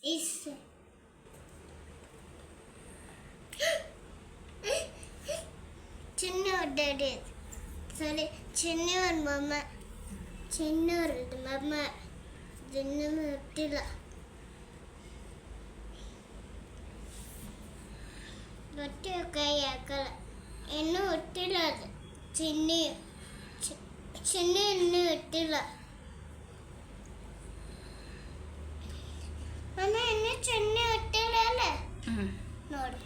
Is Chinnu daddy. Sorry, Chinnu and mama. Chinnu and mama. Chinnu tilla. But you kayakala. Innu tilla. Chinnu. Chinnu innu tilla. Mama innu Chinnu tilla alle. ನೋಡು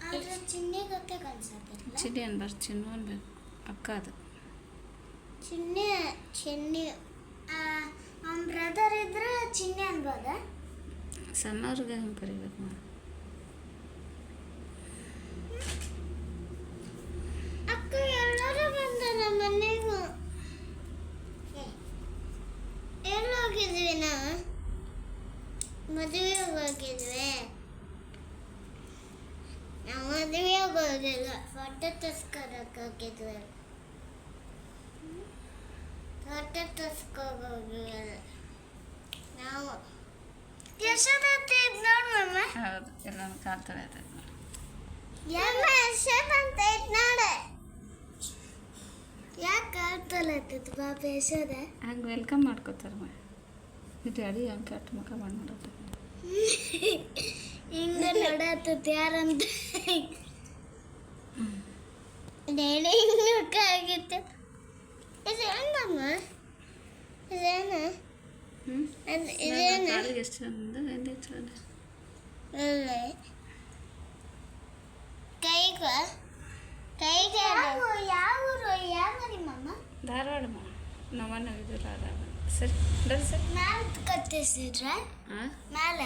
ಆದ್ರೆ ಚಿನ್ನಿಗಕ್ಕೆ ಕನ್ಸತ್ತಿಲ್ಲ. ಚಿನ್ನಿ ಅನ್ಬಾರ್ದು, ಚಿನ್ನು ಅನ್ಬೇಕು. ಅಕ್ಕ ಅದು ಚಿನ್ನಿ ನಮ್ಮ brother ಇದ್ರೆ ಚಿನ್ನಿ ಅನ್ಬೋದ. ಸಣ್ಣವ್ರಿಗೆ ಹೆಂಗೆ ಬರೀಬೇಕು ನಾವು? ಅಕ್ಕ ಎಲ್ಲರೂ ಬಂದಾರ ಮನೆಗೂ. ಎಲ್ಲಿ ಹೋಗಿದ್ವಿ ನಾವು? ಮದುವೆಗೆ ಹೋಗಿದ್ವಿ. ನಾವು ಮದುವೆಗೆ ಹೋಗಿಲ್ಲ, ಫೋಟೋ ತರ್ಸ್ಕೊಳಕ್ಕೆ ಹೋಗಿದ್ವಿ. ಫೋಟೋ ತರ್ಸ್ಕೊಳಕ್ಕೆ ಹೋಗಿಲ್ಲ ನಾವು. ಯಶೋದತ್ತೆ ಇದ್ ನೋಡು ಮಮ್ಮ. ಹೌದು, ಎಲ್ಲನೂ ಕಾಲ್ತವೆ ಅದು. ಯಮ್ಮ ಯಶೋದಂತ ಇದ್ ನೋಡು. ಯಾಕೆ ಕಾಲ್ತಲ್ಲ ಆಗ್ತದೆ ಪಾಪ ಯಶೋದ? ಹಂಗೆ ವೆಲ್ಕಮ್ ಮಾಡ್ಕೋತಾರೆ. ಇದು ಅಡಿ ಹಂಗೆ ಕೆಟ್ಟ ಮುಖ ಮಾಡಿ ನೋಡತ್ತೆ. ಹಿಂಗ ನೋಡತ್ತದ ಯಾರಂತ ನೇನೆ ಹಿಂಗ ಆಗಿತ್ತು. ಇದೇನಮ್ಮ? ಇದೇನ? ಇದೇನ? ಕಾಲಿಗೆ ಎಷ್ಟು ಚಂದ ಎಲ್ಲಿ ಚಂದ. ಕೈಗೆ ಯಾವ ಊರು? ಯಾವ ಮಮ್ಮ? ಧಾರವಾಡ ನಮ್ಮನ್ನ ಇದು ಧಾರವಾಡ. ಸರಿ ಬರ್ರಿ ಸರ್. ಮ್ಯಾಲ ಕತ್ತಿಸಿದ್ರ ಹಾಂ ಮ್ಯಾಲ